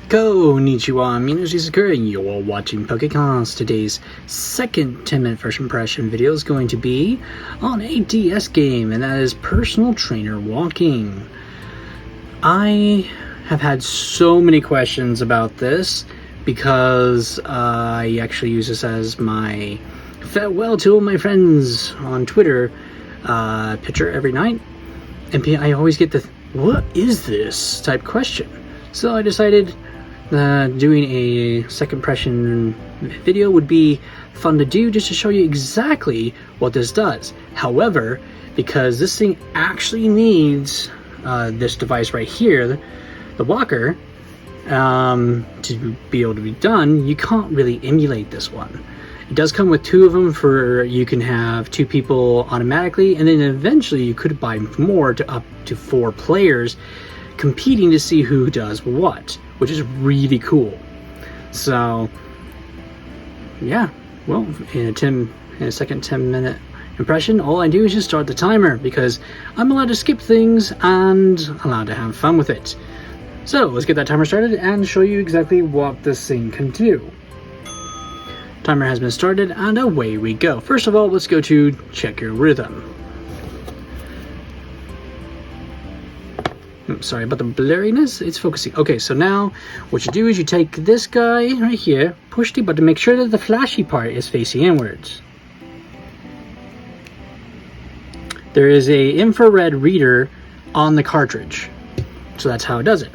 Konnichiwa, Minashi Sakura, and you're watching Pokecast. Today's second 10-minute first impression video is going to be on a DS game, and that is Personal Trainer Walking. I have had so many questions about this because I actually use this as my farewell to all my friends on Twitter picture every night, and I always get the "what is this?" type question. So I decided doing a second impression video would be fun to do, just to show you exactly what this does. However, because this thing actually needs this device right here, the walker, to be able to be done, you can't really emulate this one. It does come with two of them, for you can have two people automatically, and then eventually you could buy more to up to 4 players competing to see who does what, which is really cool. So yeah, well, in a second 10-minute impression, all I do is just start the timer, because I'm allowed to skip things and allowed to have fun with it. So let's get that timer started and show you exactly what this thing can do. Timer has been started and away we go. First of all, let's go to check your rhythm. Sorry about the blurriness, it's focusing. Okay, so now what you do is you take this guy right here, push the button, make sure that the flashy part is facing inwards. There is a infrared reader on the cartridge, so that's how it does it.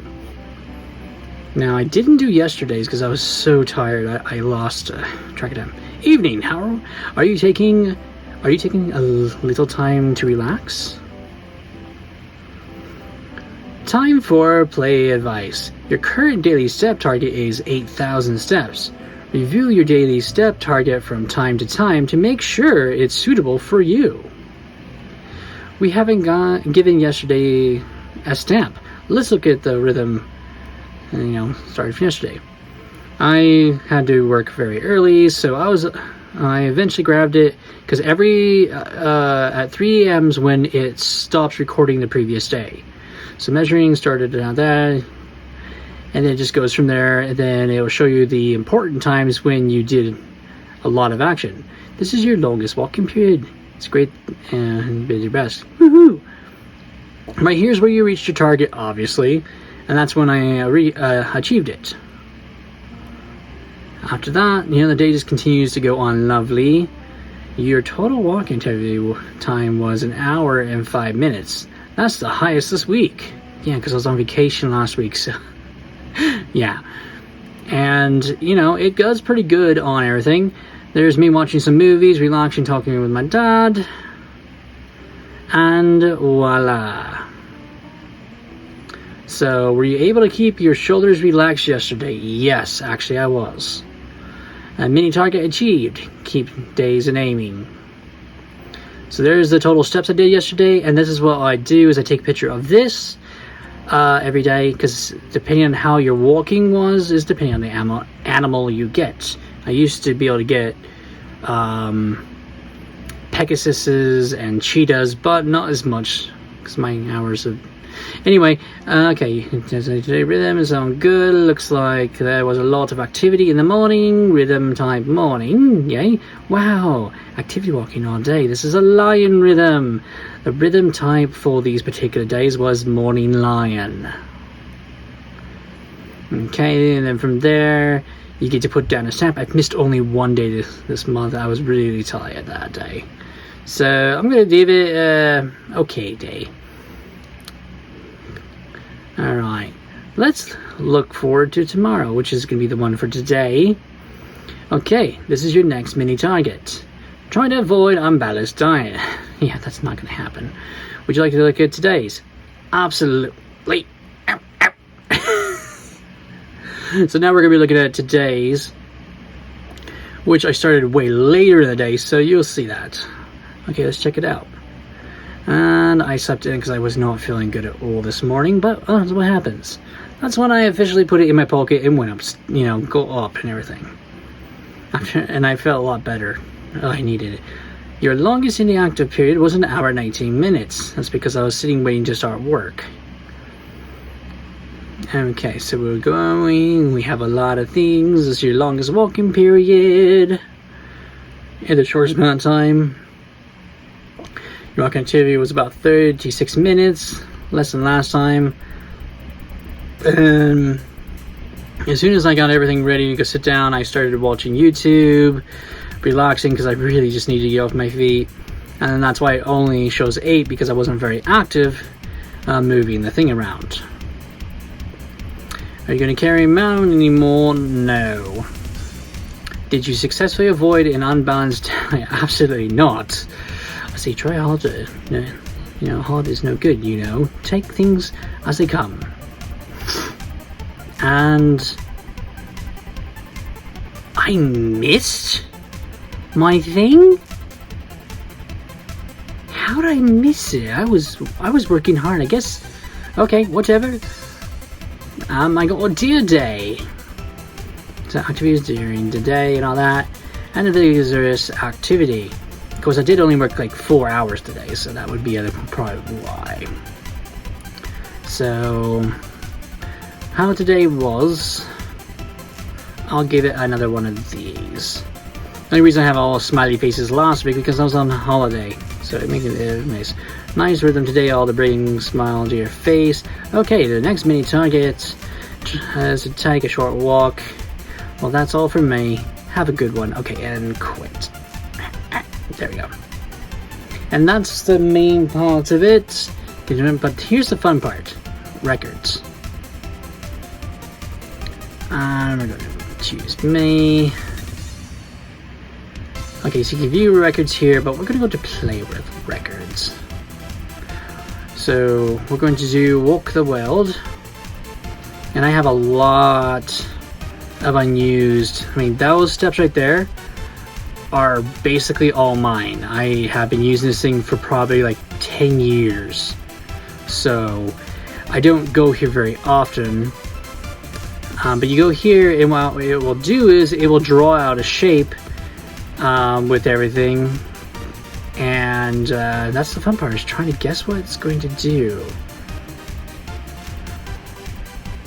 Now, I didn't do yesterday's because I was so tired. I lost track of time. Evening, how are you taking a little time to relax? Time for play advice. Your current daily step target is 8,000 steps. Review your daily step target from time to time to make sure it's suitable for you. We haven't given yesterday a stamp. Let's look at the rhythm, started from yesterday. I had to work very early, so I eventually grabbed it, because at 3 a.m. is when it stops recording the previous day. So measuring started at that, and then it just goes from there, and then it will show you the important times when you did a lot of action. This is your longest walking period. It's great, and did your best. Woohoo! Right here's where you reached your target, obviously, and that's when I achieved it. After that, the day just continues to go on lovely. Your total walking time was 1 hour and 5 minutes. That's the highest this week. Yeah, because I was on vacation last week, so yeah. And, it goes pretty good on everything. There's me watching some movies, relaxing, talking with my dad. And voila. So, were you able to keep your shoulders relaxed yesterday? Yes, actually I was. A mini target achieved. Keep days and aiming. So there's the total steps I did yesterday, and this is what I do, is I take a picture of this every day, because depending on how your walking was, is depending on the animal you get. I used to be able to get Pegasuses and cheetahs, but not as much, because my hours of... Anyway, okay, today rhythm is on good. Looks like there was a lot of activity in the morning. Rhythm type morning, yay. Wow, activity walking all day. This is a lion rhythm. The rhythm type for these particular days was morning lion. Okay, and then from there, you get to put down a stamp. I've missed only one day this month. I was really tired that day. So I'm going to give it a okay day. Alright, let's look forward to tomorrow, which is going to be the one for today. Okay, this is your next mini target. Try to avoid unbalanced diet. Yeah, that's not going to happen. Would you like to look at today's? Absolutely. Ow, ow. So now we're going to be looking at today's, which I started way later in the day, so you'll see that. Okay, let's check it out. And I slept in because I was not feeling good at all this morning, but that's what happens. That's when I officially put it in my pocket and went up, go up and everything. And I felt a lot better. I needed it. Your longest inactive period was 1 hour and 19 minutes. That's because I was sitting waiting to start work. Okay, so we're going. We have a lot of things. This is your longest walking period. In the shortest amount of time. Your walking activity was about 36 minutes, less than last time. And as soon as I got everything ready to go sit down, I started watching YouTube, relaxing because I really just needed to get off my feet. And that's why it only shows 8, because I wasn't very active moving the thing around. Are you going to carry him out anymore? No. Did you successfully avoid an unbalanced diet? Absolutely not. I say try harder. Hard is no good, Take things as they come. And I missed my thing? How did I miss it? I was working hard, I guess. Okay, whatever. I got deer day. So activities during the day and all that. And the vigorous activity. Of course, I did only work like 4 hours today, so that would be probably why. So, how today was, I'll give it another one of these. The only reason I have all smiley faces last week because I was on holiday, so it makes it nice. Nice rhythm today, all to bring smile to your face. Okay, the next mini target is to take a short walk. Well, that's all from me. Have a good one. Okay, and quit. There we go. And that's the main part of it. But here's the fun part. Records. And we're going to choose me. Okay, so you can view records here, but we're going to go to play with records. So we're going to do Walk the World. And I have a lot of unused, those steps right there are basically all mine. I have been using this thing for probably like 10 years. So I don't go here very often. But you go here and what it will do is it will draw out a shape with everything. And that's the fun part, is trying to guess what it's going to do.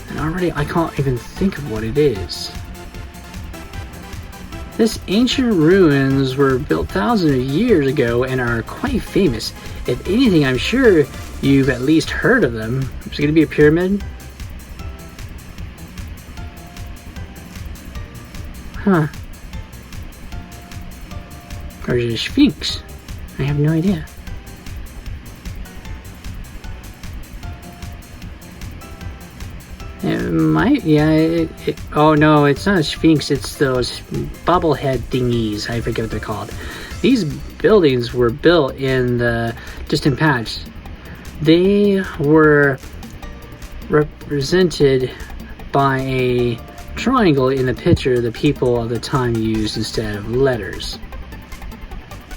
And already I can't even think of what it is. This ancient ruins were built thousands of years ago and are quite famous. If anything, I'm sure you've at least heard of them. Is it going to be a pyramid? Huh. Or is it a sphinx? I have no idea. It might, yeah. Oh no, it's not a sphinx. It's those bobblehead thingies. I forget what they're called. These buildings were built in the distant past. They were represented by a triangle in the picture the people of the time used instead of letters.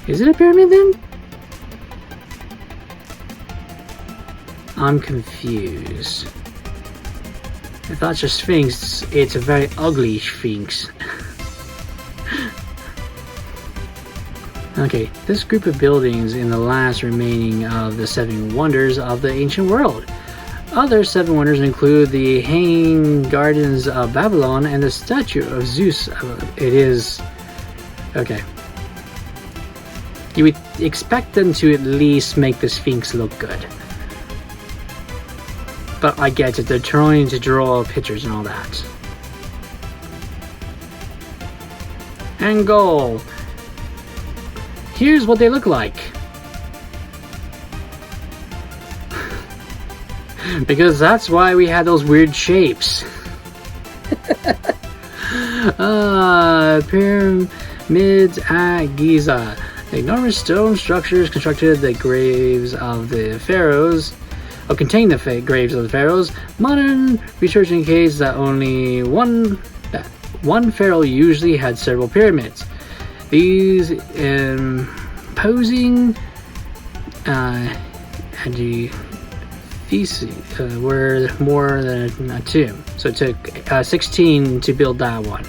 Is it a pyramid then? I'm confused. If that's a sphinx, it's a very ugly sphinx. Okay, this group of buildings in the last remaining of the 7 wonders of the ancient world. Other 7 wonders include the Hanging Gardens of Babylon and the statue of Zeus. It is... okay. You would expect them to at least make the Sphinx look good. But I get it, they're trying to draw pictures and all that. And goal. Here's what they look like. Because that's why we had those weird shapes. Pyramids at Giza. The enormous stone structures constructed the graves of the pharaohs. Contain the graves of the pharaohs. Modern research indicates that only one pharaoh usually had several pyramids. These imposing edifices were more than a tomb. So it took 16 to build that one.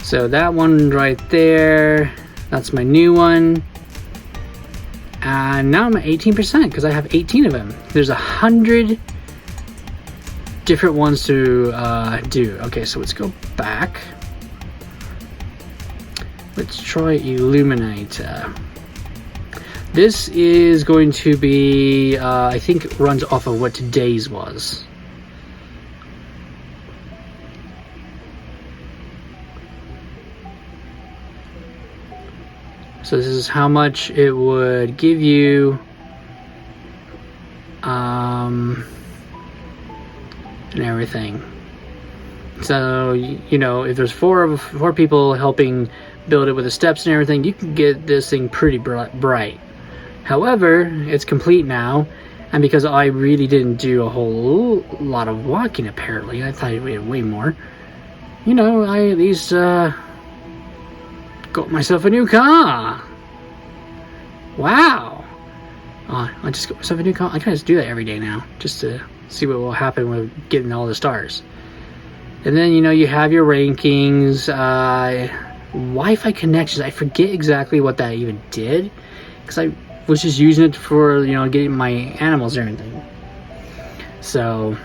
So that one right there, that's my new one. And now I'm at 18% because I have 18 of them. There's 100 different ones to do. Okay, so let's go back. Let's try Illuminate. This is going to be, I think it runs off of what today's was. So this is how much it would give you. And everything. So, you know, if there's four people helping build it with the steps and everything, you can get this thing pretty bright. However, it's complete now, and because I really didn't do a whole lot of walking, apparently, I thought we had way more. You know, I at least got myself a new car. Wow. I just got myself a new car. I can just do that every day now, just to see what will happen with getting all the stars. And then, you know, you have your rankings, Wi-Fi connections. I forget exactly what that even did, because I was just using it for, you know, getting my animals and everything. So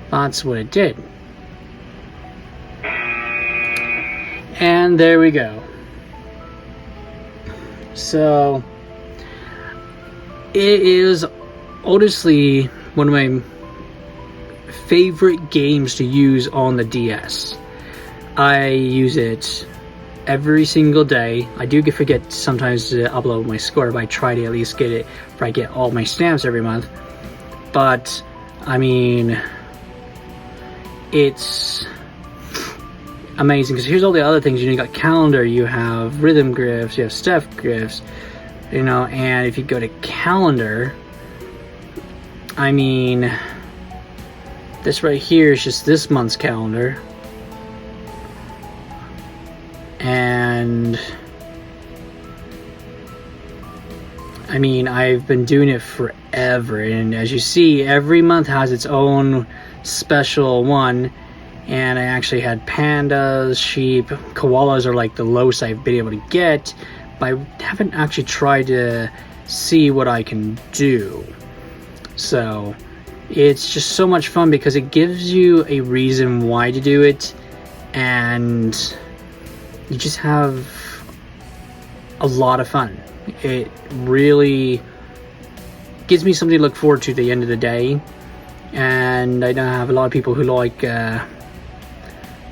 that's what it did. And there we go. So it is honestly one of my favorite games to use on the DS. I use it every single day. I do forget sometimes to upload my score, but I try to at least get it where I get all my stamps every month. But I mean, it's amazing because here's all the other things. You got calendar, you have rhythm glyphs, you have step glyphs, you know. And if you go to calendar, I mean, this right here is just this month's calendar. And I mean, I've been doing it forever, and as you see, every month has its own special one. And I actually had pandas, sheep, koalas are like the lowest I've been able to get, but I haven't actually tried to see what I can do. So it's just so much fun because it gives you a reason why to do it, and you just have a lot of fun. It really gives me something to look forward to at the end of the day, and I know I have a lot of people who like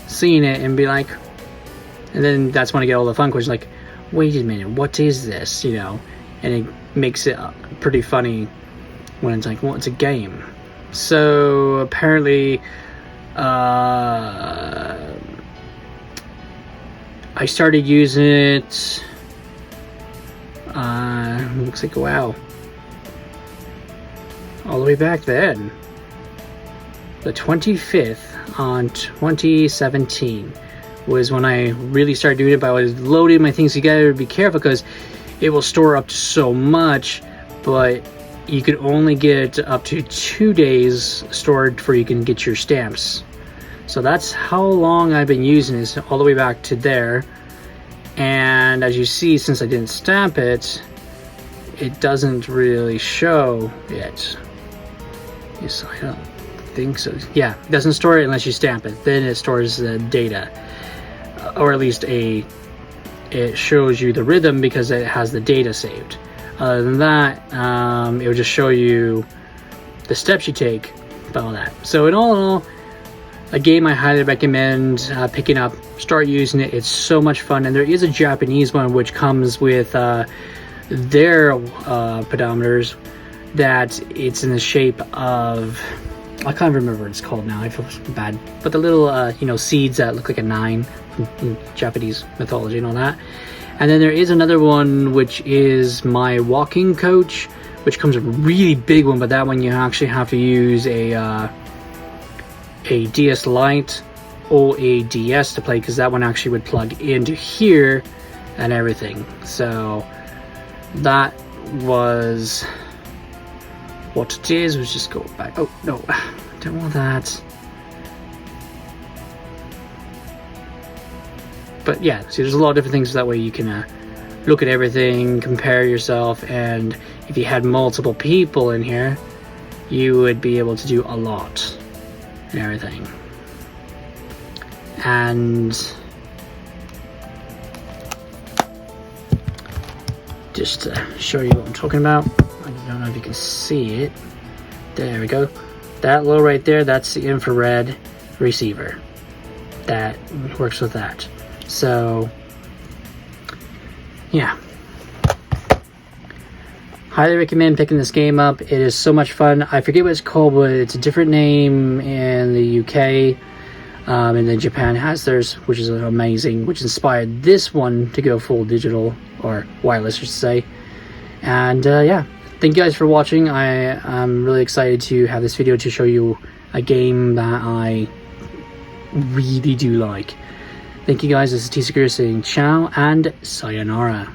seeing it and be like, and then that's when I get all the fun questions like, wait a minute, what is this, you know? And it makes it pretty funny when it's like, well, it's a game. So apparently I started using it, looks like, wow, all the way back then, the 25th on 2017 was when I really started doing it. But I was loading my things together. Be careful because it will store up to so much, but you can only get up to 2 days stored before you can get your stamps. So that's how long I've been using this, all the way back to there. And as you see, since I didn't stamp it, it doesn't really show it. Yes, I don't think so. Yeah, it doesn't store it unless you stamp it. Then it stores the data, or at least it shows you the rhythm because it has the data saved. Other than that, it will just show you the steps you take, about all that. So in all, a game I highly recommend picking up. Start using it. It's so much fun. And there is a Japanese one which comes with their pedometers, that it's in the shape of, I can't remember what it's called now. I feel bad. But the little you know, seeds that look like a 9 in Japanese mythology and all that. And then there is another one which is my walking coach, which comes a really big one, but that one you actually have to use a DS Lite or a DS to play, because that one actually would plug into here and everything. So that was what it is. Let's just go back. Oh no, I don't want that. But yeah, see, there's a lot of different things that way you can look at everything, compare yourself, and if you had multiple people in here, you would be able to do a lot and everything. And just to show you what I'm talking about, I don't know if you can see it. There we go. That little right there, that's the infrared receiver. That works with that. So, yeah. Highly recommend picking this game up. It is so much fun. I forget what it's called, but it's a different name in the UK. And then Japan has theirs, which is amazing, which inspired this one to go full digital, or wireless, I should say. And yeah, thank you guys for watching. I'm really excited to have this video to show you a game that I really do like. Thank you guys. This is T-Secure saying ciao and sayonara.